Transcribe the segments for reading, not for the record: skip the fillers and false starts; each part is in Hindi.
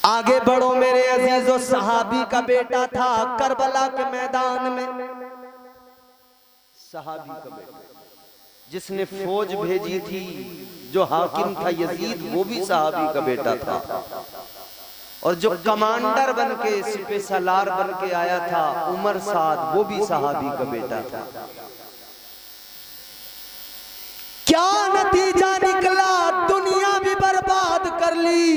आगे बढ़ो मेरे अजीजों, सहाबी का बेटा था करबला के मैदान में। सहाबी का बेटा जिसने फौज भेजी थी, जो हाकिम था यजीद, वो भी सहाबी का बेटा था। और जो कमांडर बन के सिपह सालार बन के आया था उमर साद, वो भी सहाबी का बेटा था। क्या नतीजा निकला? दुनिया भी बर्बाद कर ली,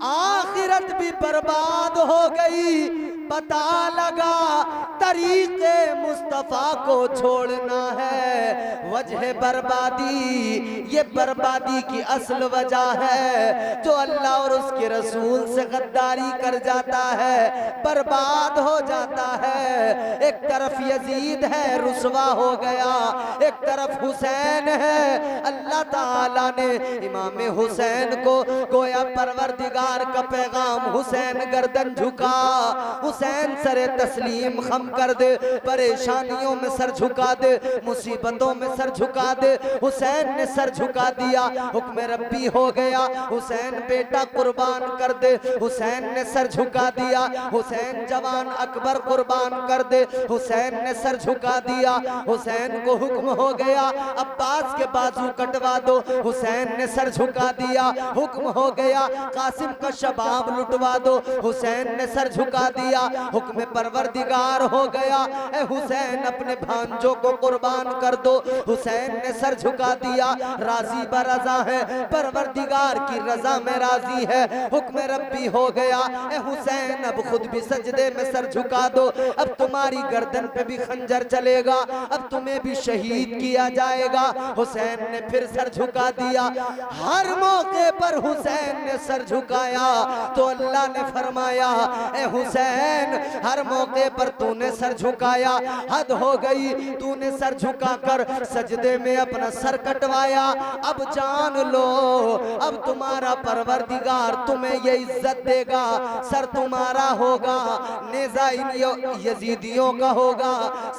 आखिरत भी बर्बाद हो गई। पता लगा तरीके मुस्तफा को छोड़ना है वजह बर्बादी। ये बर्बादी की असल वजह है, जो अल्लाह और उसके रसूल से गद्दारी कर जाता है बर्बाद हो जाता है। एक तरफ यजीद है, रुसवा हो गया, एक तरफ हुसैन है। अल्लाह ताला ने इमाम हुसैन को गोया परवरदिगार का पैगाम, हुसैन गर्दन झुका, हुसैन सरे तस्लीम खम कर दे, परेशानियों में सर झुका दे, मुसीबतों में सर झुका दे। हुसैन ने सर झुका दिया, हुक्म रब्बी हो गया, हुसैन बेटा कुर्बान कर दे। हुसैन ने सर झुका दिया, हुसैन जवान अकबर कुर्बान कर दे। हुसैन ने सर झुका दिया, हुसैन को हुक्म हो गया अब्बास के बाजू कटवा दो। हुसैन ने सर झुका दिया, हुक्म हो गया कासिम का शबाब लुटवा दो। हुसैन ने सर झुका दिया, हुक्म परवरदिगार हो गया ए हुसैन अपने भांजों को कुर्बान कर दो। हुसैन ने सर झुका दिया, राजी बरजा है, परवरदिगार की रजा में राजी है, हुक्म रब्बी हो गया ए हुसैन अब खुद भी सजदे में सर झुका दो। अब तुम्हारी गर्दन पे भी खंजर चलेगा, अब तुम्हें भी शहीद किया जाएगा। हुसैन ने फिर सर झुका दिया। हर मौके पर हुसैन ने सर झुकाया तो अल्लाह ने फरमाया ए हुसैन हर मौके पर तूने सर झुकाया, हद हो गई, तूने सर झुकाकर सजदे में अपना सर कटवाया। अब जान लो अब तुम्हारा परवरदिगार तुम्हें ये इज्जत देगा, सर तुम्हारा होगा, नेज़ा इन यजीदियों का होगा,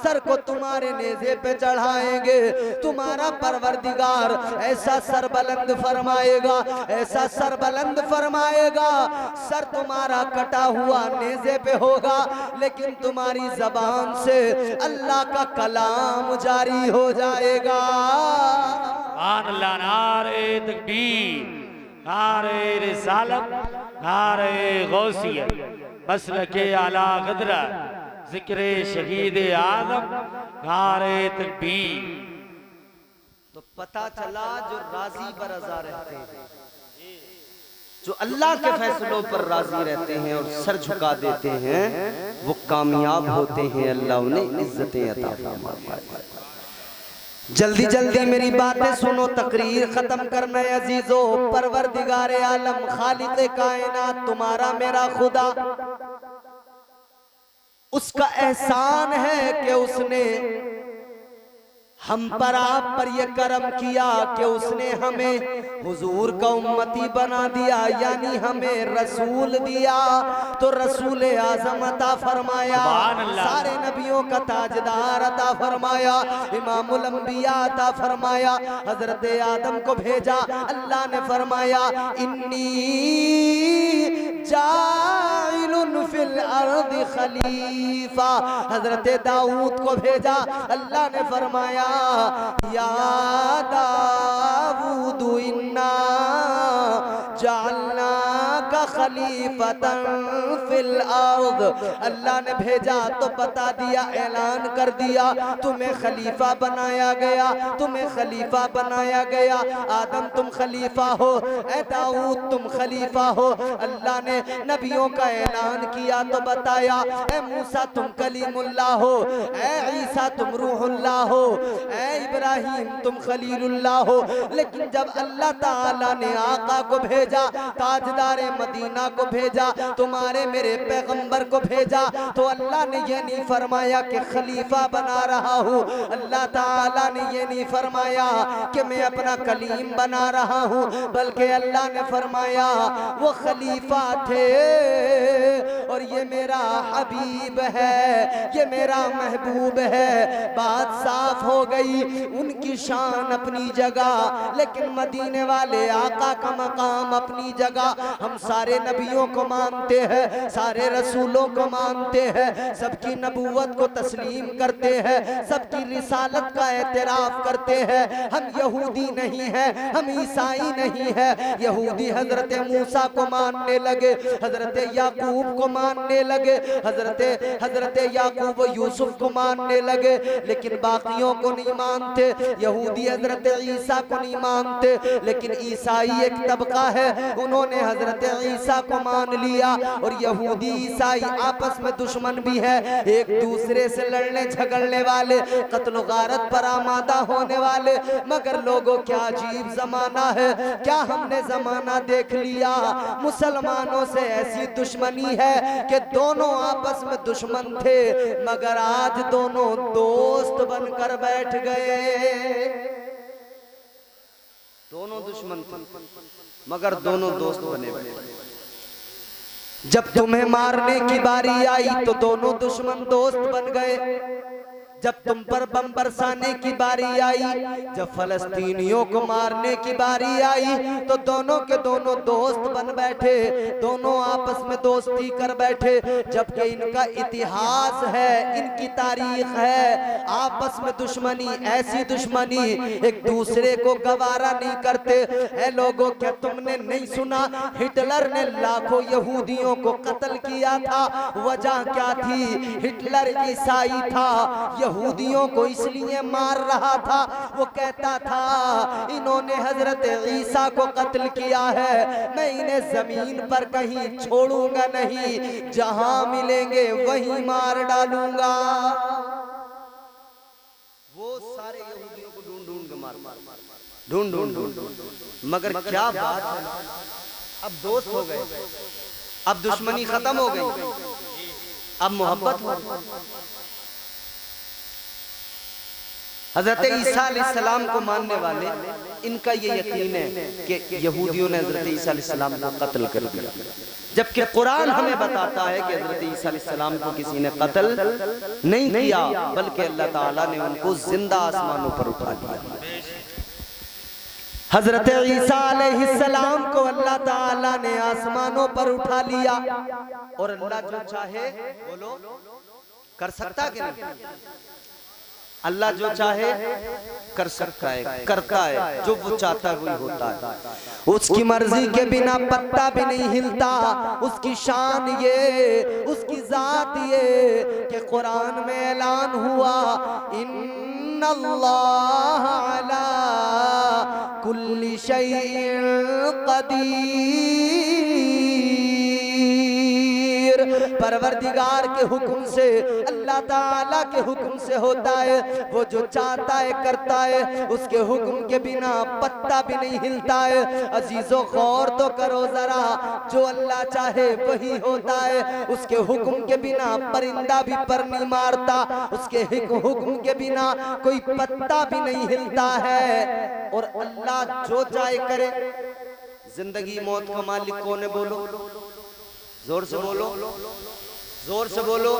सर को तुम्हारे नेज़े पे चढ़ाएंगे। तुम्हारा परवरदिगार ऐसा सर बुलंद फरमाएगा, ऐसा सर बुलंद फरमाएगा, सर तुम्हारा कटा हुआ नेज़े पे होगा, लेकिन तुम्हारी जबान से अल्लाह का कलाम जारी हो जाएगा। अल्लाह नारे तकबीर, नारे रिसालत, नारे गौसियत, मसलके आला क़द्र, ज़िक्रे शहीद आज़म, नारे तकबीर। तो पता चला जो राजी बरज़ा रहते हैं, जो अल्लाह के फैसलों पर राजी रहते हैं और सर झुका देते हैं, वो कामयाब होते हैं, अल्लाह उन्हें इज्जतें अता फरमाता है। जल्दी जल्दी मेरी बातें सुनो, तकरीर खत्म करना है अजीजों। परवरदिगार आलम खालिक़े कायनात तुम्हारा मेरा खुदा, उसका एहसान है कि उसने हम पर आप पर ये करम किया कि उसने हमें हुजूर का उम्मती बना दिया, यानी हमें रसूल दिया। तो रसूल आज़म अता फरमाया, सारे नबियों का ताजदार अता फरमाया, इमामुल अंबिया अता फरमाया। हजरत आदम को भेजा, अल्लाह ने फरमाया इन्नी जाइलुन फिल अर्दि खलीफा। हजरत दाऊद को भेजा, अल्लाह ने फरमाया या दाऊद इन्ना जालना का खलीफतन फिल अर्द। अल्लाह ने भेजा तो बता दिया, ऐलान कर दिया तुम्हें खलीफा बनाया गया, तुम्हें खलीफा बनाया गया। आदम तुम खलीफा हो, ए दाऊद तुम खलीफा हो। अल्लाह ने नबियों का ऐलान किया तो बताया, ए मूसा तुम कलीमुल्लाह हो, ए ईसा तुम रूहुल्लाह हो, ए इब्राहिम तुम खलीलुल्लाह हो। लेकिन जब अल्लाह ताला ने आका को भेजा, ताजदारे मदीना को भेजा, तुम्हारे मेरे पैगंबर को भेजा, तो अल्लाह ने ये नहीं फरमाया कि खलीफा बना रहा हूँ, अल्लाह ताला ने ये नहीं फरमाया कि मैं अपना कलीम बना रहा हूँ, बल्कि अल्लाह ने फरमाया वो खलीफा थे और ये मेरा हबीब है, ये मेरा महबूब है। बात साफ हो गई, उनकी शान अपनी जगह, लेकिन मदीने वाले आका का मकाम अपनी जगह। हम सारे नबियों को मानते हैं, सारे रसूलों को मानते हैं, सबकी नबूवत को तस्लीम करते हैं, सबकी रिसालत का एतराफ करते हैं। हम यहूदी नहीं हैं, हम ईसाई नहीं हैं। यहूदी हजरत मूसा को मानने लगे, हजरत याकूब को मानने लगे, हजरत याकूब व यूसुफ को मानने लगे, लेकिन बाकियों को नहीं मानते। यहूदी हजरत ईसा को नहीं मानते, लेकिन ईसाई एक तबका है, उन्होंने हजरत ईसा को मान लिया। और यहूदी ईसाई आपस में दुश्मन भी है, एक दूसरे से लड़ने झगड़ने वाले, कत्ल गारत पर आमादा होने वाले। मगर लोगों क्या अजीब जमाना है, क्या हमने जमाना देख लिया। मुसलमानों से ऐसी दुश्मनी है कि दोनों आपस में दुश्मन थे, मगर आज दोनों दोस्त बनकर बैठ गए। दोनों दुश्मन थे मगर दोनों दोस्त बने हुए। जब तुम्हें मारने की बारी आई तो दोनों दुश्मन दोस्त बन गए। जब तुम पर बम बरसाने की बारी आई, जब फलस्तीनियों को मारने की बारी आई, तो दोनों के दोनों दोस्त बन बैठे, दोनों आपस में दोस्ती कर बैठे। जबकि इनका इतिहास है, इनकी तारीख है, आपस में दुश्मनी, ऐसी दुश्मनी एक दूसरे को गवारा नहीं करते। ऐ लोगों, क्या तुमने नहीं सुना हिटलर ने लाखों यहूदियों को कत्ल किया था? वजह क्या थी? हिटलर ईसाई था, यहूदियों को इसलिए मार रहा था, वो कहता था इन्होंने हजरत ईसा को कत्ल किया है, मैं इन्हें जमीन पर कहीं छोड़ूंगा नहीं, जहां मिलेंगे वहीं मार डालूंगा। वो सारे यहूदियों को ढूंढ ढूंढ के ढूंढ मगर क्या बात है, अब दोस्त हो गए, अब दुश्मनी खत्म हो गई, अब मोहब्बत हो गई। हजरत ईसा अलैहिस्सलाम को मानने वाले, इनका ये यकीन है कि यहूदियों ने हजरत ईसा अलैहिस्सलाम को कत्ल कर दिया, जबकि कुरान हमें बताता है कि हजरत ईसा अलैहिस्सलाम को किसी ने कत्ल नहीं किया, बल्कि अल्लाह ताला ने उनको जिंदा आसमानों पर उठा लिया। हजरत ईसा अलैहिस्सलाम को अल्लाह ताला ने आसमानों पर उठा लिया, और अल्लाह जो चाहे बोलो कर सकता कि नहीं? अल्लाह जो चाहे कर सकता है, करता है, जो वो चाहता है वही होता है। उसकी मर्जी के बिना पत्ता भी नहीं हिलता। उसकी शान ये, उसकी जात ये कि कुरान में ऐलान हुआ, इन्नल्लाह अला कुल्ली शैइन कदीर। परवरदिगार के हुक्म से, अल्लाह ताला के हुक्म से होता है, वो जो चाहता है करता है, उसके हुक्म के बिना पत्ता भी नहीं हिलता है। अजीजों, गौर तो करो जरा, जो अल्लाह चाहे वही होता है। उसके हुक्म के बिना परिंदा भी पर नहीं मारता, उसके हुक्म के बिना कोई पत्ता भी नहीं हिलता है। और अल्लाह जो चाहे करे। जिंदगी मौत का मालिक कौन है? बोलो, जोर से बोलो, जोर से बोलो।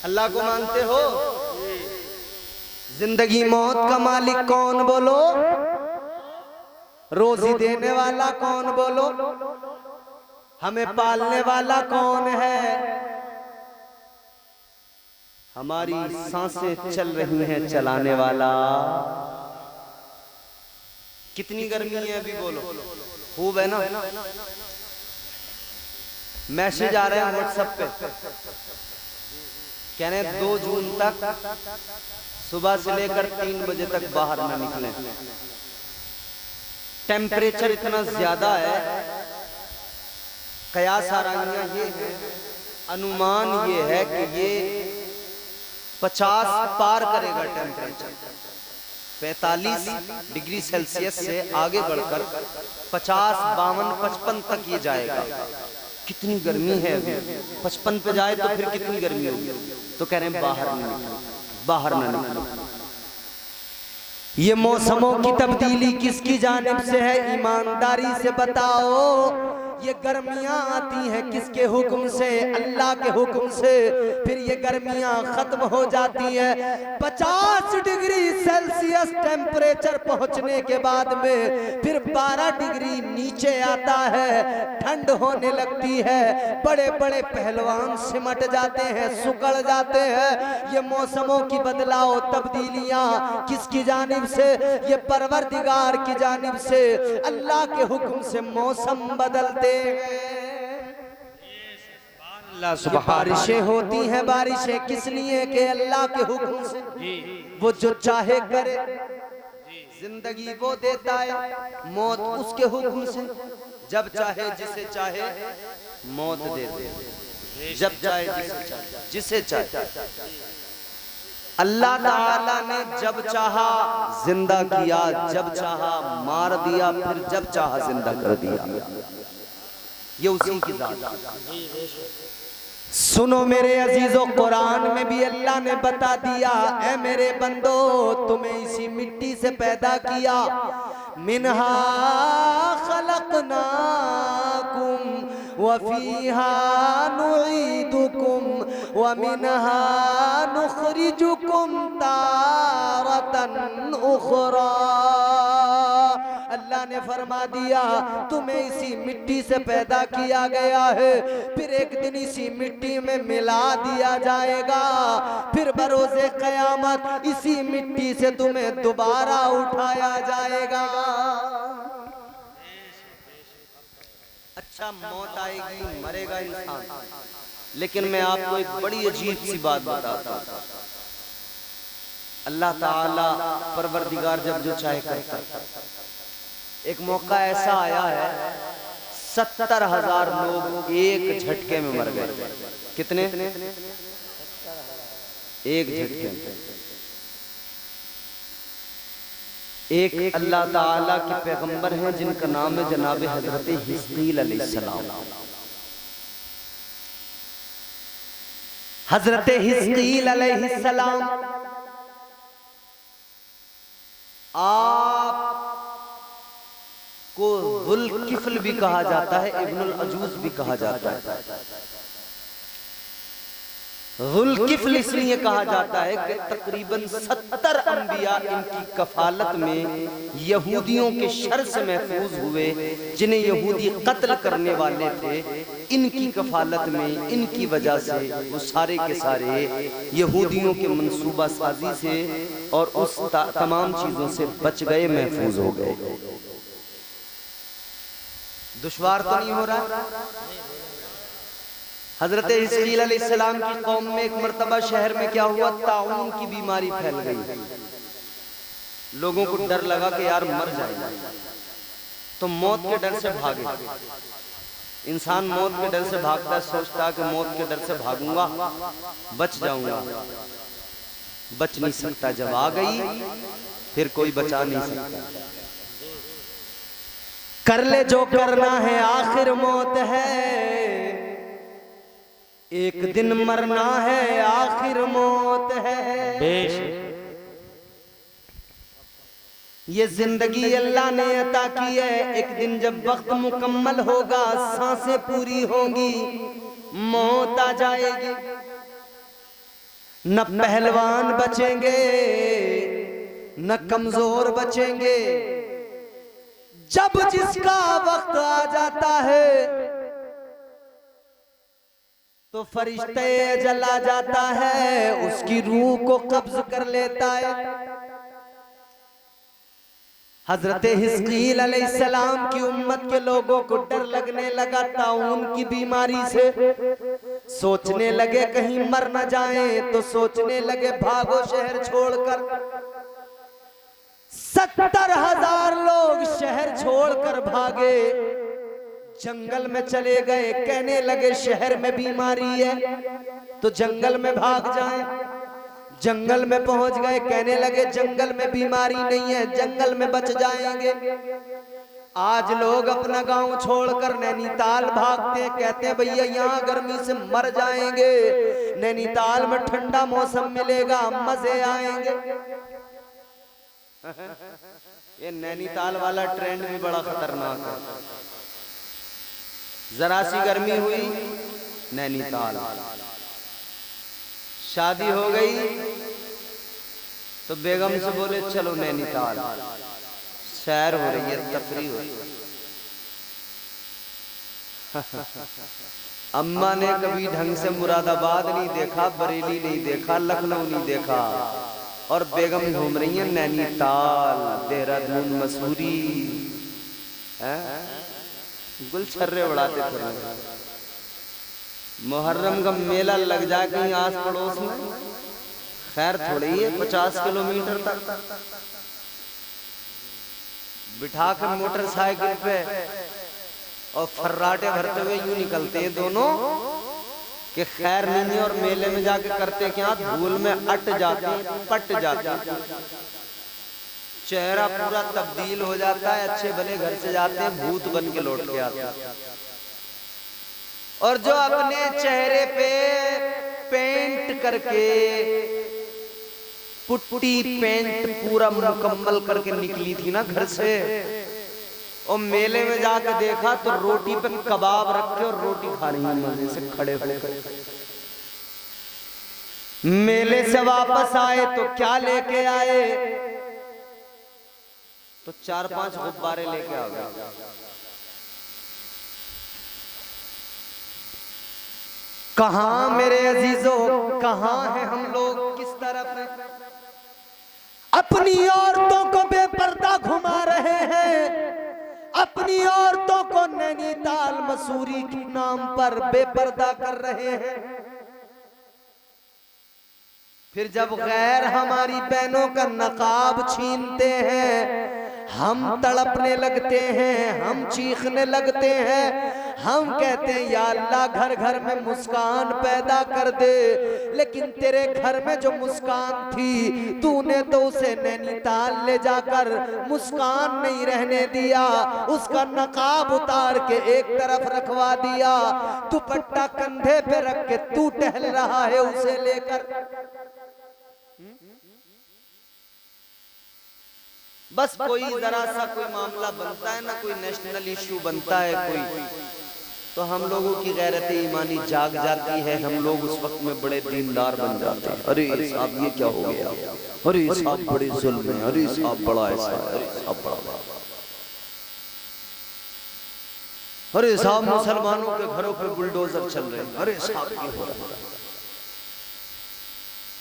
अल्लाह को मानते हो? जिंदगी मौत का मालिक कौन? बोलो। रोजी देने वाला कौन? बोलो। हमें पालने वाला कौन है? हमारी सांसें चल रही हैं चलाने वाला। कितनी गर्मी है अभी? बोलो। खूब है ना? मैसेज आ रहे हैं व्हाट्सएप पे, कह रहे हैं 2 जून तक सुबह से लेकर 3 बजे तक बाहर ना निकलें। टेम्परेचर इतना ज्यादा है, कयास आरानियां ये है, अनुमान ये है कि ये 50 पार करेगा टेम्परेचर। 45 डिग्री सेल्सियस से आगे बढ़कर 50, 52, 55 तक ये जाएगा। कितनी गर्मी है अभी। 55 पे जाए तो फिर कितनी गर्मी होगी। तो कह रहे हैं बाहर न निकलो, बाहर न निकलो। ये मौसमों की तब्दीली किसकी जानिब से है? ईमानदारी से बताओ, ये गर्मियां आती हैं किसके हुक्म से? अल्लाह के हुक्म से। फिर ये गर्मियां खत्म हो जाती हैं। 50 डिग्री सेल्सियस टेम्परेचर पहुंचने के बाद में फिर 12 डिग्री नीचे आता है, ठंड होने लगती है। बड़े बड़े पहलवान सिमट जाते हैं, सुकड़ जाते हैं। ये मौसमों की बदलाव तब्दीलियां किसकी जानिब से? ये परवरदिगार की जानिब से। अल्लाह के हुक्म से मौसम बदलते हैं। बारिशें होती हैं, बारिशें किस लिए? के अल्लाह के हुक्म से। वो जो चाहे करे, जिंदगी वो देता है, मौत उसके हुक्म से। जब चाहे जिसे चाहे मौत दे दे, जब चाहे जिसे चाहे। अल्लाह ताला ने जब चाहा जिंदा किया, जब चाहा मार दिया, फिर जब चाहा जिंदा कर दिया। ये उसी की जात है। सुनो मेरे अजीजों, कुरान में भी अल्लाह ने बता दिया, ऐ मेरे बंदो तुम्हें इसी मिट्टी से पैदा किया। मिनहा खलकनाकुम व फीहा नुईदुकुम व मिनहा नुखरिजुकुम तारतन उखरा। अल्लाह ने फरमा दिया तुम्हें इसी मिट्टी से पैदा किया गया है, फिर एक दिन इसी मिट्टी में मिला दिया जाएगा, फिर बरोज़े क़यामत इसी मिट्टी से तुम्हें दोबारा उठाया जाएगा। अच्छा, मौत आएगी, मरेगा इंसान, लेकिन मैं आपको एक बड़ी अजीब सी बात बताता हूं। अल्लाह ताला परवरदिगार जब जो चाहे करता है। एक मौका ऐसा आया है 70,000 लोग एक झटके में मर गए। कितने? एक झटके में। एक अल्लाह ताला के पैगंबर हैं जिनका नाम है जनाब हजरत हिज़कील अलैहिस्सलाम। हजरत हिज़कील अलैहिस्सलाम आप को ज़ुल्किफ्ल भी कहा जाता है, इब्नुल अजूज भी कहा जाता है। ज़ुल्किफ्ल इसलिए कहा जाता है कि तकरीबन 70 अंबिया इनकी कफालत में यहूदियों के शर से महफूज हुए, जिन्हें यहूदी कत्ल करने वाले थे। इनकी कफालत में, इनकी वजह से वो सारे के सारे यहूदियों के मंसूबा साजी से और उस तमाम चीजों से बच गए, महफूज हो गए। दुश्वार तो नहीं हो रहा? हजरत हिज़कील अलैहिस्सलाम की कौम में एक मर्तबा शहर में क्या हुआ, ताउन की बीमारी फैल गई। लोगों को डर लगा कि यार मर जाएगा, तो मौत के डर से भागे। इंसान मौत के डर से भागता है, सोचता है कि मौत के डर से भागूंगा बच जाऊंगा, बच नहीं सकता। जब आ गई फिर कोई बचा नहीं सकता। कर ले जो करना है, आखिर मौत है, एक दिन मरना है, आखिर मौत है। ये जिंदगी अल्लाह ने अता की है, एक दिन जब वक्त मुकम्मल होगा, सांसें पूरी होंगी, मौत आ जाएगी। न पहलवान बचेंगे, न कमजोर बचेंगे। जब जिसका वक्त आ जाता है तो फरिश्ते जला जाता है, उसकी रूह को कब्ज कर लेता है। हजरत हिज़कील अलैहिस्सलाम की उम्मत के लोगों को डर लगने लगा ताउन की बीमारी से। सोचने लगे कहीं मर न जाएं, तो सोचने लगे भागो शहर छोड़कर। 70,000 लोग शहर छोड़कर भागे, जंगल में चले गए। कहने लगे शहर में बीमारी है तो जंगल में भाग जाएं। जंगल में पहुंच गए, कहने लगे जंगल में बीमारी नहीं है, जंगल में बच जाएंगे। आज लोग अपना गांव छोड़कर नैनीताल भागते हैं, कहते हैं भैया यहाँ गर्मी से मर जाएंगे, नैनीताल में ठंडा मौसम मिलेगा, मजे आएंगे। ये नैनीताल वाला ट्रेंड भी बड़ा खतरनाक है। जरा सी गर्मी हुई नैनीताल, शादी हो गई तो बेगम से बोले चलो नैनीताल, सैर हो रही है, तफरी हो रही है। अम्मा ने कभी ढंग से मुरादाबाद नहीं देखा, बरेली नहीं देखा, लखनऊ नहीं देखा, और बेगम घूम रही है नैनीताल, देहरादून, मसूरी, गुलछर्रे उड़ाते थे। मुहर्रम का मेला लग जाए कहीं आस पड़ोस में, खैर थोड़ी है 50 किलोमीटर तक, बिठा कर मोटरसाइकिल पे और फर्राटे भरते हुए यूं निकलते हैं दोनों कि खैर नहीं है, और मेले में जाके करते क्या, धूल में अट जाते हैं, पट जाते हैं, चेहरा पूरा तब्दील हो जाता है, अच्छे भले घर से जाते हैं, भूत बन के लौट के आते हैं। और जो अपने चेहरे पे पेंट करके, पुट्टी पेंट पूरा मुकम्मल करके निकली थी ना घर से, और मेले में जाकर देखा तो रोटी पे कबाब रखे और रोटी खा रही है मजे से खड़े खड़े। मेले से वापस आए तो क्या लेके आए, तो 4-5 गुब्बारे लेके आ गए। कहां मेरे अजीजों, कहां है हम लोग, किस तरफ है? अपनी औरतों को बेपर्दा घुमा रहे हैं, अपनी औरतों को नैनीताल मसूरी के नाम पर बेपर्दा कर रहे हैं। फिर जब गैर हमारी बहनों का नकाब छीनते हैं, हम तड़पने लगते हैं, हम चीखने लगते हैं, हम कहते हैं या अल्लाह घर घर में मुस्कान पैदा कर दे। लेकिन तेरे घर में जो मुस्कान थी, तूने तो उसे नैनीताल ले जाकर मुस्कान नहीं रहने दिया, उसका नकाब उतार के एक तरफ रखवा दिया, दुपट्टा कंधे पे रख के तू टहल रहा है उसे लेकर। बस कोई जरा सा कोई मामला बनता है ना, कोई नेशनल इश्यू बनता है कोई, तो हम लोगों की गैरत ईमानी जाग जाती है, हम लोग उस वक्त में बड़े दीनदार बन जाते हैं। अरे साहब ये क्या हो गया, अरे साहब बड़े जुल्म है, अरे साहब बड़ा ऐसा है, अरे साहब बड़ा, अरे साहब मुसलमानों के घरों पे बुलडोजर चल रहे हैं, अरे साहब ये हो रहा है।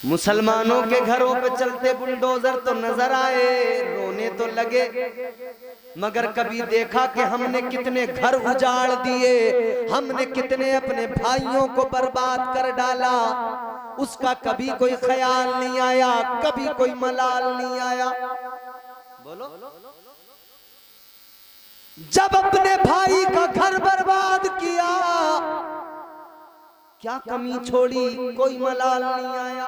मुसलमानों के घरों पे चलते बुलडोजर तो नजर आए, रोने तो लगे, मगर कभी देखा कि हमने कितने घर उजाड़ दिए, हमने कितने अपने भाइयों को बर्बाद कर डाला, उसका कभी कोई ख्याल नहीं आया, कभी कोई मलाल नहीं आया। बोलो, जब अपने भाई का घर बर्बाद किया, क्या कमी छोड़ी, कोई मलाल नहीं आया।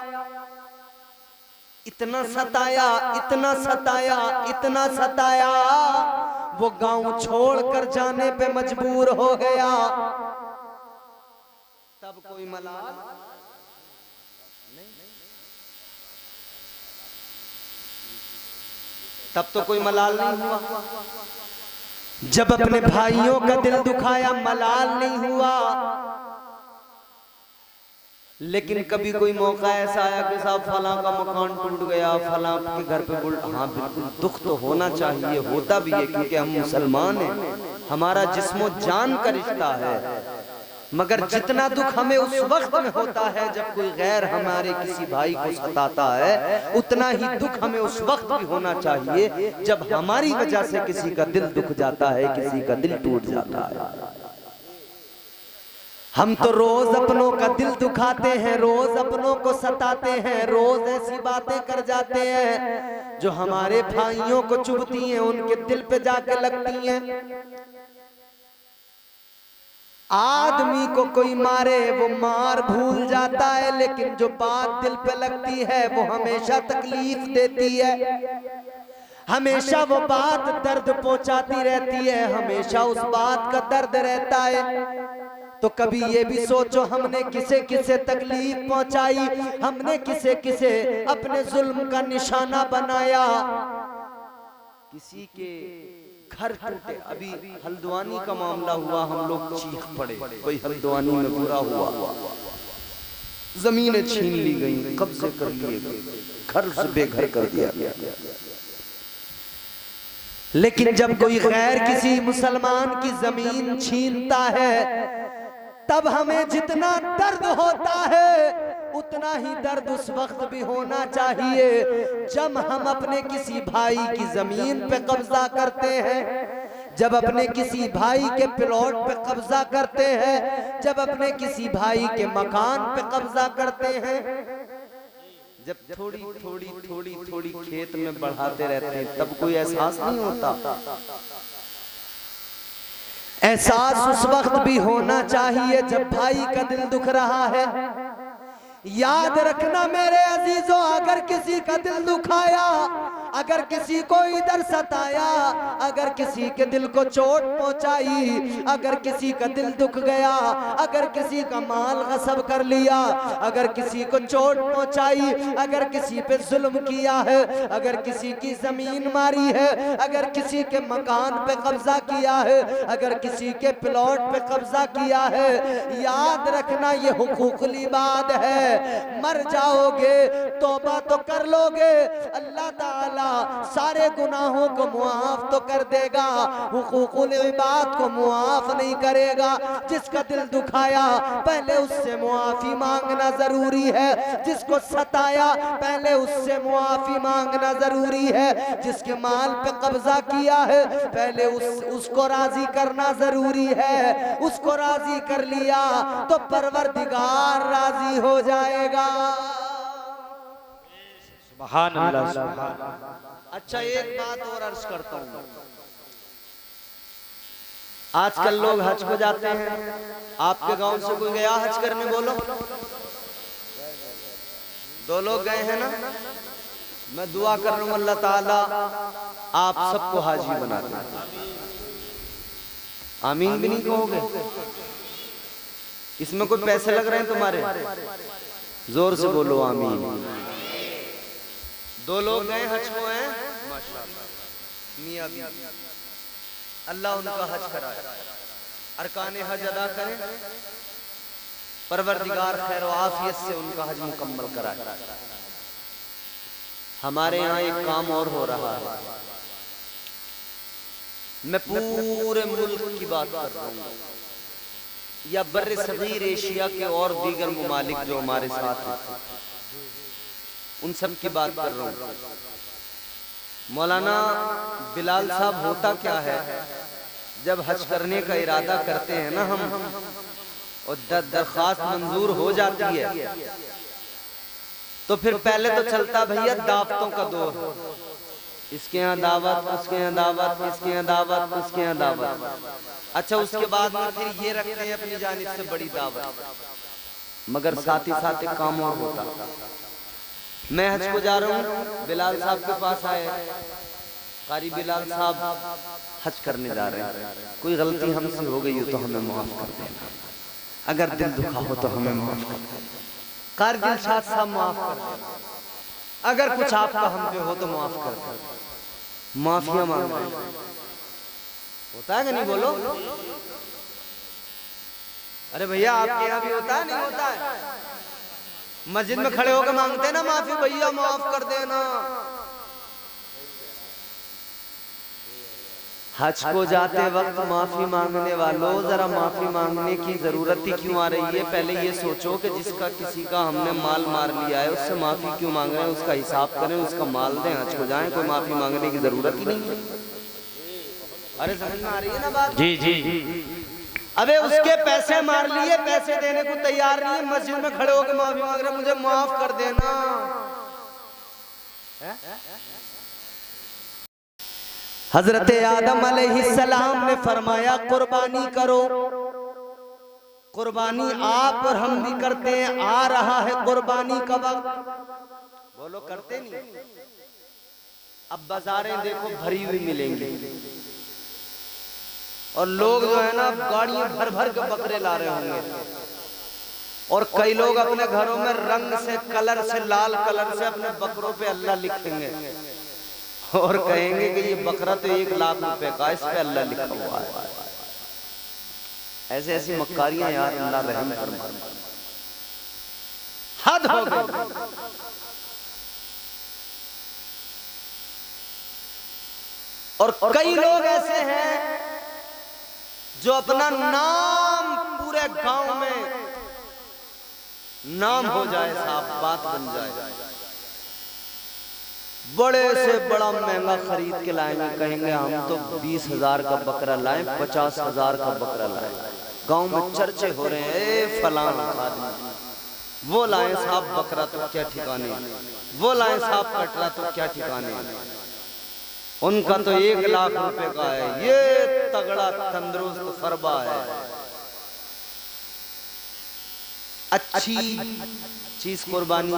इतना सताया, इतना सताया, इतना सताया, वो गांव छोड़कर जाने पे मजबूर हो गया। तब कोई मलाल नहीं, तब तो कोई मलाल नहीं हुआ। जब अपने भाइयों का दिल दुखाया, मलाल नहीं हुआ। लेकिन कभी कोई मौका ऐसा आया कि साहब फलां का मकान टूट गया, फलां के घर पे बुल, हाँ बिल्कुल दुख तो होना चाहिए, होता भी है, क्योंकि हम मुसलमान हैं, हमारा जिस्मो जान का रिश्ता है। मगर जितना दुख हमें उस वक्त में होता है जब कोई गैर हमारे किसी भाई को सताता है, उतना ही दुख हमें उस वक्त भी होना चाहिए जब हमारी वजह से किसी का दिल दुख जाता है, किसी का दिल टूट जाता है। हम तो रोज अपनों का दिल दुखाते हैं, रोज अपनों को सताते हैं, रोज ऐसी बातें कर जाते हैं जो हमारे भाइयों को चुभती हैं, उनके दिल पे जाके लगती हैं। आदमी को कोई मारे वो मार भूल जाता है, लेकिन जो बात दिल पे लगती है वो हमेशा तकलीफ देती है, हमेशा वो बात दर्द पहुंचाती रहती है, हमेशा उस बात का दर्द रहता है। तो कभी ये भी सोचो हमने किसे किसे तकलीफ पहुंचाई, हमने किसे किसे अपने जुल्म का निशाना बनाया। किसी के घर टूटे। अभी हल्द्वानी का मामला हुआ, हम लोग चीख पड़े, कोई हल्द्वानी में बुरा हुआ, जमीनें छीन ली गई, कब्जे कर लिए गए, घर से बेघर कर दिया गया। लेकिन जब कोई गैर किसी मुसलमान की जमीन छीनता है, तब हमें जितना दर्द होता है उतना ही दर्द उस वक्त भी होना चाहिए जब हम अपने किसी भाई की जमीन पे कब्जा करते हैं, जब अपने किसी भाई के प्लॉट पे कब्जा करते हैं, जब अपने किसी भाई के मकान पे कब्जा करते हैं। जब थोड़ी थोड़ी थोड़ी थोड़ी खेत में बढ़ाते रहते हैं तब कोई एहसास नहीं होता। एहसास उस वक्त भी होना चाहिए जब भाई का दिल दुख रहा है। याद रखना मेरे अजीजों, अगर किसी का दिल दुखाया, अगर किसी को इधर सताया, अगर किसी के दिल को चोट पहुंचाई, अगर किसी का दिल दुख गया, अगर किसी का माल गसब कर लिया, अगर किसी को चोट पहुंचाई, अगर किसी पे जुल्म किया है, अगर किसी की जमीन मारी है, अगर किसी के मकान पे कब्जा किया है, अगर किसी के प्लॉट पे कब्जा किया है, याद रखना ये हुकूकुल इबाद है। मर जाओगे तौबा तो कर लोगे, अल्लाह ताला सारे गुनाहों को मुआफ तो कर देगा, हुकूकुल इबाद को मुआफ नहीं करेगा। जिसका दिल दुखाया पहले उससे मुआफी मांगना जरूरी है, जिसको सताया पहले उससे मुआफी मांगना जरूरी है, जिसके माल पे कब्जा किया है पहले उसको राजी करना जरूरी है। उसको राजी कर लिया तो परवरदिगार राजी हो जाएगा। सुभान अल्लाह, सुभान अल्लाह। अच्छा, एक बात और अर्ज करता हूँ, आजकल लोग हज को जाते हैं, आपके गांव से कोई गया हज करने? बोलो, 2 लोग गए हैं ना? मैं दुआ कर रहा हूँ अल्लाह ताला आप सबको हाजी बना दे। आमीन भी नहीं कहोगे? इसमें कोई पैसे लग रहे हैं तुम्हारे? जोर से बोलो आमीन। 2 लोग गए हज को हैं, माशाअल्लाह, मियां बीवी, अल्लाह उनका हज कराए, अरकान हज अदा करें, परवरदिगार खैर व आफियत से उनका हज मुकम्मल कराए। हमारे यहाँ एक काम और हो रहा है, मैं पूरे मुल्क की बात कर रहा हूँ या बर्रे सगीर एशिया के और दीगर मुमालिक जो हमारे साथ हैं उन सब की बात कर रहा हूँ। मौलाना बिलाल साहब, होता क्या है जब हज करने का इरादा करते हैं ना हम और दरख्वास्त मंजूर हो जाती है तो फिर पहले तो चलता भैया दावतों का दौर, इसके यहाँ दावत, उसके यहाँ दावत, इसके यहाँ दावत, उसके यहाँ दावत। अच्छा, उसके बाद में फिर ये रखते हैं अपनी जानिब से बड़ी दावत, मगर साथ ही साथ एक काम और होता। मैं हज को जा रहा हूँ, बिलाल साहब के पास आए, कारी बिलाल साहब हज करने जा रहे हैं, कोई गलती हमसे हो गई हो तो हमें माफ कर देना, अगर दिल दुखा हो तो हमें माफ कर देना, कारी दिलशाद साहब माफ कर देना, अगर कुछ आपका हम पे हो तो माफ कर देना। माफिया मांग रहे हैं, होता है कि नहीं? बोलो। अरे भैया, आपके यहाँ भी होता है? नहीं होता है? मस्जिद में खड़े होकर मांगते हैं ना माफी, भैया माफ कर देना। हज को जाते वक्त माफी मांगने वालों, जरा माफी मांगने की जरूरत ही क्यों आ रही है? पहले ये सोचो कि जिसका किसी का हमने माल मार लिया है उससे माफी क्यों मांग रहे हैं, उसका हिसाब करें, उसका माल दें, हज को जाएं, कोई माफी मांगने की जरूरत ही नहीं है। अरे समझ में आ रही है ना बात? जी जी। अबे उसके पैसे मार लिए, पैसे देने को तैयार नहीं है, मस्जिद में खड़े होकर माफी मांग रहे, मुझे माफ कर देना। हजरत आदम अलैहिस्सलाम ने फरमाया कुर्बानी करो। कुर्बानी आप और हम भी करते हैं, आ रहा है कुर्बानी का वक्त, बोलो करते नहीं? अब बाजारें देखो भरी हुई मिलेंगी और लोग जो है ना गाड़ियां भर भर के बकरे ला रहे होंगे और कई लोग अपने घरों में रंग से, कलर से, लाल कलर से अपने बकरों पे अल्लाह लिखेंगे। और कहेंगे कि ये बकरा तो 1 लाख रुपए का, इस पे अल्लाह लिखा हुआ है। ऐसे ऐसी मक्कारियां यार, अल्लाह रहम फरमाए, हद हो गई। और कई लोग ऐसे हैं जो अपना नाम पूरे गांव में नाम हो जाए, साहब बात बन जाए, बड़े से बड़ा महंगा खरीद के लाएंगे, कहेंगे हम तो 20,000 का बकरा लाएं, 50,000 का बकरा लाएं, गांव में चर्चे हो रहे हैं, फलाना आदमी वो लाएं साहब बकरा तो क्या ठिकाने, वो लाएं साहब कटरा तो क्या ठिकाने, उनका तो 1 लाख रुपए का है, ये तगड़ा तंदुरुस्त फरबा है। अच्छी चीज कुर्बानी,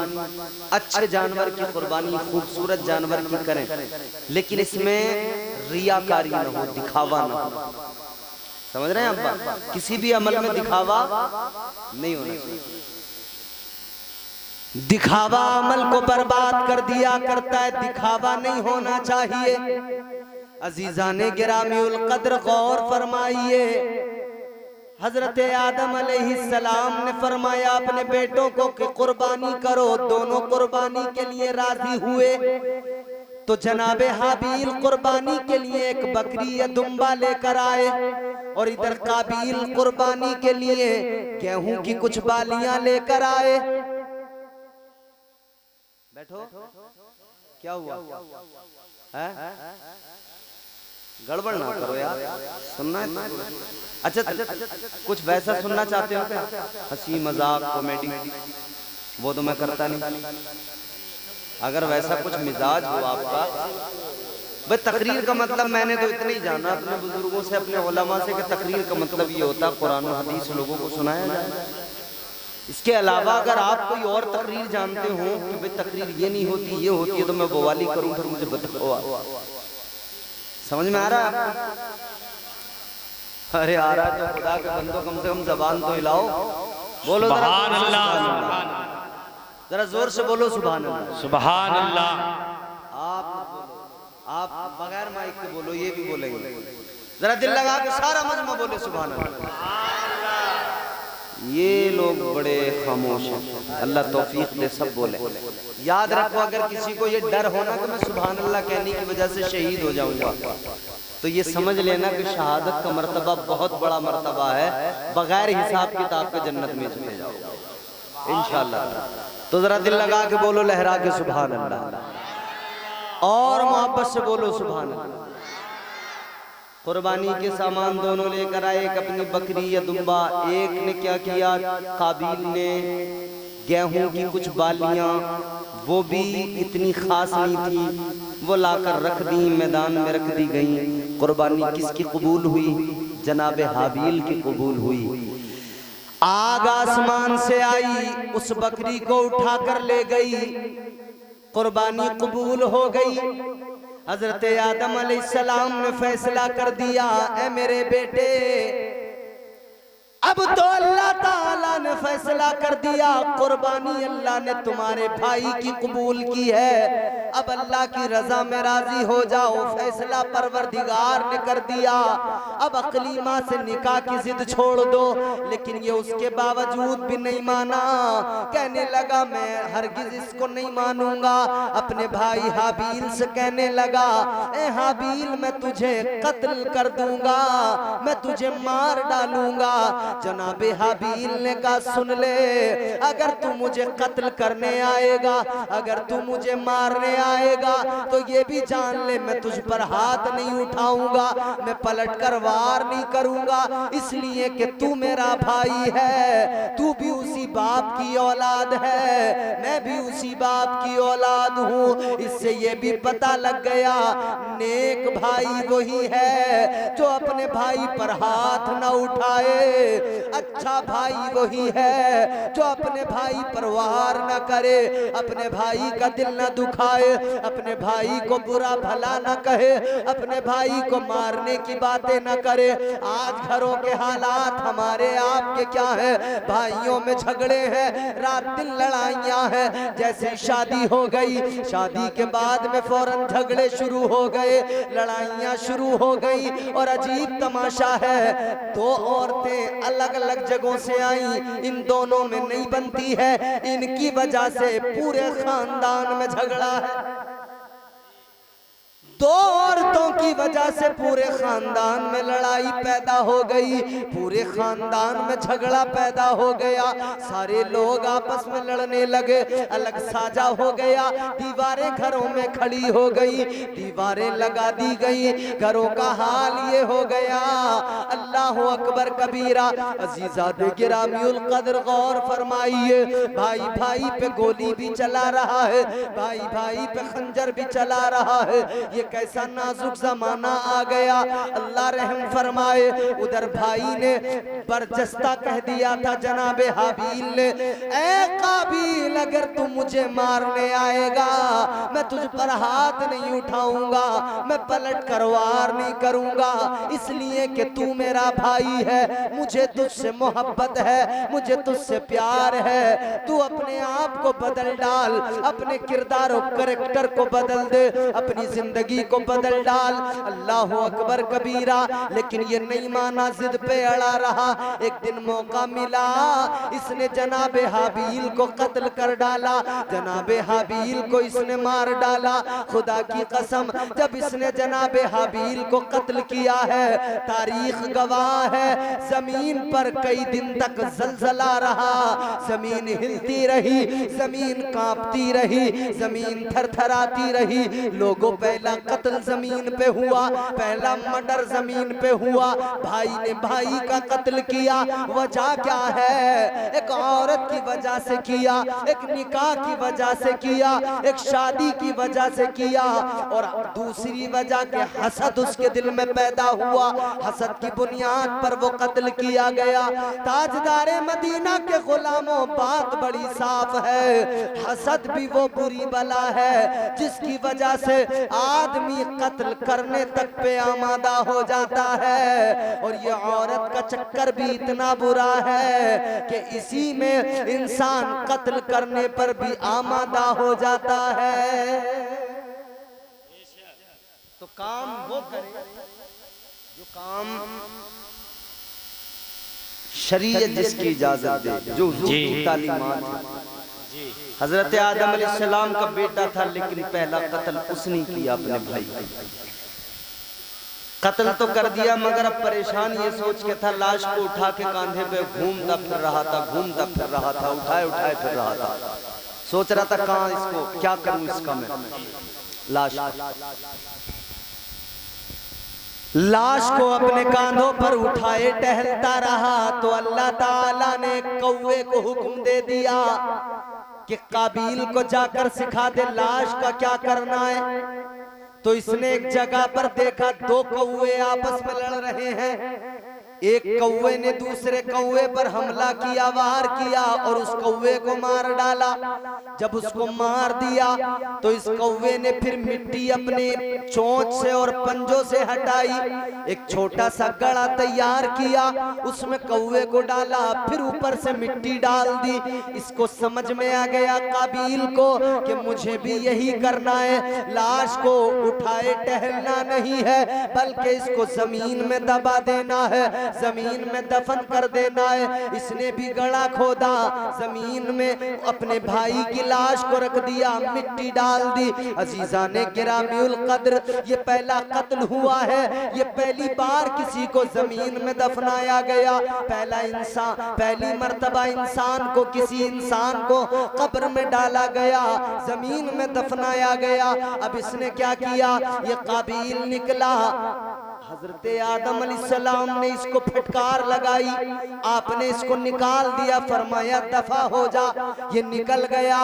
अच्छे जानवर की कुर्बानी, खूबसूरत जानवर की करें, लेकिन इसमें रियाकारी न हो, दिखावा न हो। समझ रहे हैं आप? किसी भी अमल में दिखावा नहीं होना चाहिए। दिखावा अमल को बर्बाद कर दिया करता है, दिखावा नहीं होना चाहिए। अजीजाने गिरामीउल कद्र गौर फरमाइए, हजरत आदम अलैहिस्सलाम ने फरमाया अपने बेटों को कि कुर्बानी करो, दोनों कुर्बानी के लिए राजी हुए। तो जनाबे हाबील कुर्बानी के लिए एक बकरी या दुम्बा लेकर आए, और इधर काबील कुर्बानी के लिए गेहूं की कुछ बालियां लेकर आए। बैठो, क्या हुआ है? गड़बड़ ना करो यार, सुनना है। अच्छा, कुछ वैसा सुनना चाहते हो क्या? हंसी मजाक कॉमेडी, वो तो मैं करता नहीं। अगर वैसा कुछ मिजाज हो आपका, भाई तकरीर का मतलब मैंने तो इतना ही जाना अपने बुजुर्गों से, अपने उलमा से, कि तकरीर का मतलब ये होता है कुरान और हदीस लोगों को सुनाया जाए। इसके अलावा अगर आप कोई और तकरीर जानते हो कि भाई तकरीर ये नहीं होती ये होती है, तो मैं बवाली करूं, फिर मुझे बताओ। समझ में आ रहा है? अरे आ रहा तो खुदा के बंदो, कम से कम जबान तो हिलाओ, बोलो सुभान अल्लाह, जरा जोर से बोलो सुभान अल्लाह, सुभान अल्लाह। आप बगैर माइक के बोलो, ये भी बोलेंगे, जरा दिल लगा के सारा मजमा बोले सुभान अल्लाह। ये लोग बड़े खामोश हैं, अल्लाह तौफीक दे सब बोले। याद रखो, अगर किसी को ये डर होना कि मैं सुभान अल्लाह कहने की वजह से शहीद हो जाऊंगा, तो ये समझ लेना कि शहादत का मर्तबा बहुत बड़ा मर्तबा है, बगैर हिसाब किताब के जन्नत में चले जाओगे इंशाअल्लाह। तो जरा दिल लगा के बोलो, लहरा के सुभान अल्लाह, और मोहब्बत से बोलो सुभान अल्लाह। कुर्बानी के सामान दोनों लेकर आए, एक अपनी बकरी या दुम्बा। एक ने क्या किया, काबिल ने गेहूं की कुछ बालियां, वो भी इतनी खास नहीं थी, वो लाकर रख दी, मैदान में रख दी गई। कुर्बानी किसकी कबूल हुई? जनाबे हाबील की कबूल हुई। आग आसमान से आई, उस बकरी को उठाकर ले गई, कुर्बानी कबूल हो गई। हजरत आदम अलैहिस्सलाम ने फैसला कर दिया, ऐ मेरे बेटे, अब तो अल्लाह ताला ने फैसला कर दिया, कुर्बानी अल्लाह ने तुम्हारे भाई की कबूल की है, अब अल्लाह की रजा में राजी हो जाओ। फैसला परवरदिगार ने कर दिया, अब अकली माँ से निकाह की जिद छोड़ दो। लेकिन ये उसके बावजूद भी नहीं माना, कहने लगा मैं हरगिज इसको नहीं मानूंगा। अपने भाई हाबील से कहने लगा, ए हाबील, मैं तुझे कत्ल कर दूंगा, मैं तुझे मार डालूंगा। जनाबे हाबील ने कहा, सुन ले, अगर तू मुझे कत्ल करने आएगा, अगर तू मुझे मारने आएगा, तो ये भी जान ले मैं तुझ पर हाथ नहीं उठाऊंगा, मैं पलट कर वार नहीं करूंगा, इसलिए कि तू मेरा भाई है, तू भी उसी बाप की औलाद है, मैं भी उसी बाप की औलाद हूँ। इससे ये भी पता लग गया, नेक भाई वही है जो अपने भाई पर हाथ न उठाए, अच्छा भाई वही है जो अपने भाई पर वार न करे, अपने भाई का दिल न दुखाए, अपने भाई को बुरा भला न कहे, अपने भाई को मारने की बातें न करे। आज घरों के हालात हमारे आपके क्या है, भाइयों में झगड़े हैं, रात दिन लड़ाइयाँ हैं। जैसे शादी हो गई, शादी के बाद में फौरन झगड़े शुरू हो गए, लड़ाइयाँ शुरू हो गई। और अजीब तमाशा है, दो औरतें अलग अलग जगहों से आई, इन दोनों में नहीं बनती है, इनकी वजह से पूरे खानदान में झगड़ा है। दो औरतों की वजह से पूरे खानदान में लड़ाई पैदा हो गई, पूरे खानदान में झगड़ा पैदा हो गया, सारे लोग आपस में लड़ने लगे, अलग साझा हो गया, दीवारें घरों में खड़ी हो गई, दीवारें लगा दी गई, घरों का हाल ये हो गया। अल्लाह अकबर कबीरा। अजीज़ादे गिरामीउल कद्र गौर फरमाइए, भाई भाई पे गोली भी चला रहा है, भाई भाई पे खंजर भी चला रहा है। ये कैसा नाजुक जमाना आ गया, अल्लाह रहम फरमाए। उधर भाई ने बरजस्ता कह दिया था जनाबे हाबील ने, ऐ काबील अगर तू मुझे मारने आएगा मैं तुझ पर हाथ नहीं उठाऊंगा, मैं पलट कर वार नहीं करूंगा, इसलिए कि तू मेरा भाई है, मुझे तुझसे मोहब्बत है, मुझे तुझसे प्यार है। तू अपने आप को बदल डाल, अपने किरदार और कैरेक्टर को बदल दे, अपनी जिंदगी को बदल डाल। अल्लाह अकबर कबीरा। लेकिन ये नहीं माना, जिद पे अड़ा रहा। एक दिन मौका मिला, इसने जनाबे हाबील को कत्ल कर डाला, जनाबे हाबील को इसने मार डाला। खुदा की कसम, जब इसने जनाबे हाबील को कत्ल किया है, तारीख गवाह है, जमीन पर कई दिन तक जलजला रहा, जमीन हिलती रही, जमीन कांपती रही, जमीन थरथराती रही। लोगों पहला कत्ल जमीन पे हुआ, पहला मर्डर जमीन पे हुआ, भाई ने भाई का कत्ल किया। वजह क्या है? एक औरत की वजह से किया, एक निकाह की वजह से किया, एक शादी की वजह से किया, और दूसरी वजह के हसद उसके दिल में पैदा हुआ, हसद की बुनियाद पर वो कत्ल किया गया। ताजदारे मदीना के गुलामों, बात बड़ी साफ है, हसद भी वो बुरी बला है जिसकी वजह से आदमी कत्ल करने तक पे आमादा हो जाता है। और ये औरत का चक्कर भी इतना बुरा है कि इसी में इंसान कत्ल करने पर भी आमादा हो जाता है। तो काम वो करे जो काम शरीयत जिसकी इजाजत दे, जो हुजूर की तालीमात। हजरत आदम अलैहिस्सलाम का बेटा था, लेकिन पहला कत्ल उसने किया अपने भाई का। कत्ल तो कर दिया, मगर अब परेशान ये सोच के था, लाश को उठा के कांधे पे घूमता फिर रहा था, घूमता फिर रहा था, उठाए उठाए फिर रहा था। सोच रहा था कहाँ इसको, क्या करूं इसका मैं। लाश को अपने कांधों पर उठाए टहलता रहा, तो अल्लाह ताला ने कौवे को हुक्म दे दिया कि काबील को जाकर सिखा दे लाश का क्या करना है। तो इसने एक जगह पर देखा, दो कौवे आपस में लड़ रहे हैं। एक कौवे ने दूसरे कौवे पर हमला किया, वार किया और उस कौवे को मार डाला। जब उसको मार दिया तो इस कौवे ने फिर मिट्टी अपने चोंच से और पंजों से हटाई, एक छोटा सा गड़ा तैयार किया, उसमें कौवे को डाला, फिर ऊपर से मिट्टी डाल दी। इसको समझ में आ गया काबील को कि मुझे भी यही करना है, लाश को उठाए टहलना नहीं है, बल्कि इसको जमीन में दबा देना है, जमीन में दफन कर देना है। इसने भी गड़ा खोदा, जमीन में अपने भाई की लाश को रख दिया, मिट्टी डाल दी। अजीजा ने गिरामीउल कद्र, ये पहला कत्ल हुआ है, ये पहली बार किसी को जमीन में दफनाया गया, पहला इंसान, पहली मर्तबा इंसान को, किसी इंसान को कब्र में डाला गया, जमीन में दफनाया गया। अब इसने क्या किया, ये काबील निकला, हजरत आदम अलैहिस्सलाम ने इसको फटकार लगाई, आपने इसको निकाल दिया, फरमाया दफा हो जा। ये निकल गया,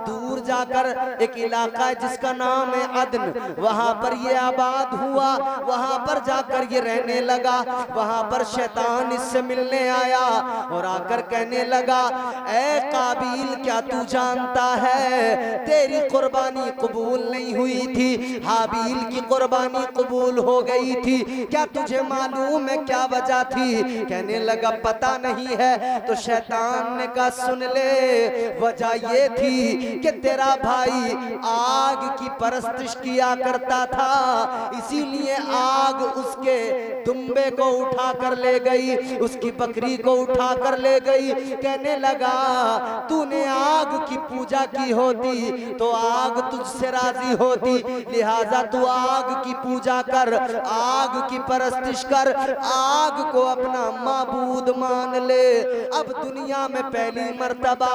दूर जाकर एक इलाका है जिसका नाम है अदन, वहां पर ये आबाद हुआ, वहां पर जाकर ये रहने लगा। वहां पर शैतान इससे मिलने आया और आकर कहने लगा, ऐ काबिल क्या तू जानता है तेरी कुर्बानी कबूल नहीं हुई थी, हाबिल की कुर्बानी कबूल हो गई थी, क्या तुझे मालूम है क्या वजह थी? कहने लगा पता नहीं है। तो शैतान ने कहा सुन ले, वजह ये थी कि तेरा भाई आग की परस्तिश किया करता था, इसीलिए आग उसके दुम्बे को उठा कर ले गई, उसकी बकरी को उठा कर ले गई। कहने लगा तूने आग की पूजा की होती तो आग तुझसे राजी होती, लिहाजा तू आग की पूजा कर, आग की परस्तिश कर, आग को अपना माबूद मान ले। अब दुनिया में पहली मर्तबा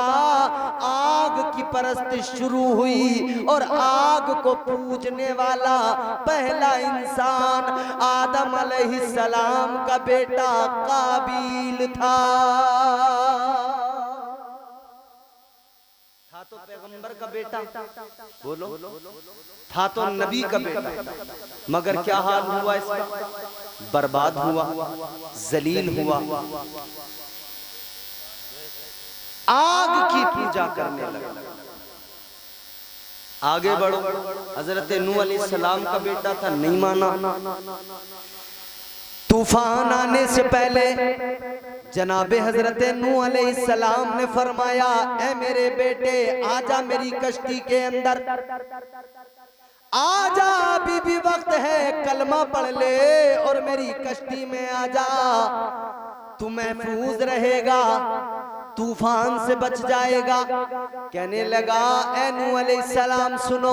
आग की परस्तिश शुरू हुई और आग को पूजने वाला पहला इंसान आदम अलैहिस्सलाम का बेटा काबिल था तो पैगंबर का बेटा, बोलो, था तो नबी का बेटा, मगर क्या हाल हुआ इसका? बर्बाद हुआ, जलील हुआ, आग की पूजा करने लगा। आगे बढ़ो, हजरत नूह अलैहिस्सलाम का बेटा था, नहीं माना। तूफान आने से पहले जनाबे हजरत नूह अलैहिस्सलाम ने फरमाया, ऐ मेरे बेटे आजा मेरी कश्ती के अंदर, आजा अभी भी वक्त है, कलमा पढ़ ले और मेरी कश्ती में आजा, तू महफूज रहेगा, तूफान से बच जाएगा। कहने लगा ऐ नूह अलैहिस्सलाम सुनो,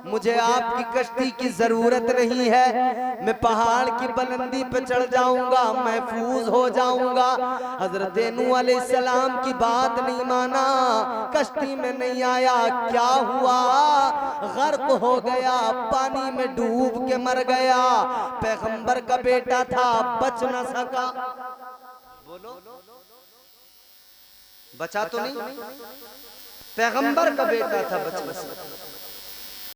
मुझे आपकी कश्ती की जरूरत नहीं है, मैं पहाड़ की बुलंदी पे चढ़ जाऊंगा, महफूज हो जाऊंगा। हजरत नूह अलैहिस्सलाम की बात नहीं माना, कश्ती में नहीं आया। क्या हुआ? गर्क हो गया, पानी में डूब के मर गया। पैगंबर का बेटा था, बच न सका। बोलो, बचा तो नहीं? पैगंबर का बेटा था, बच न सका।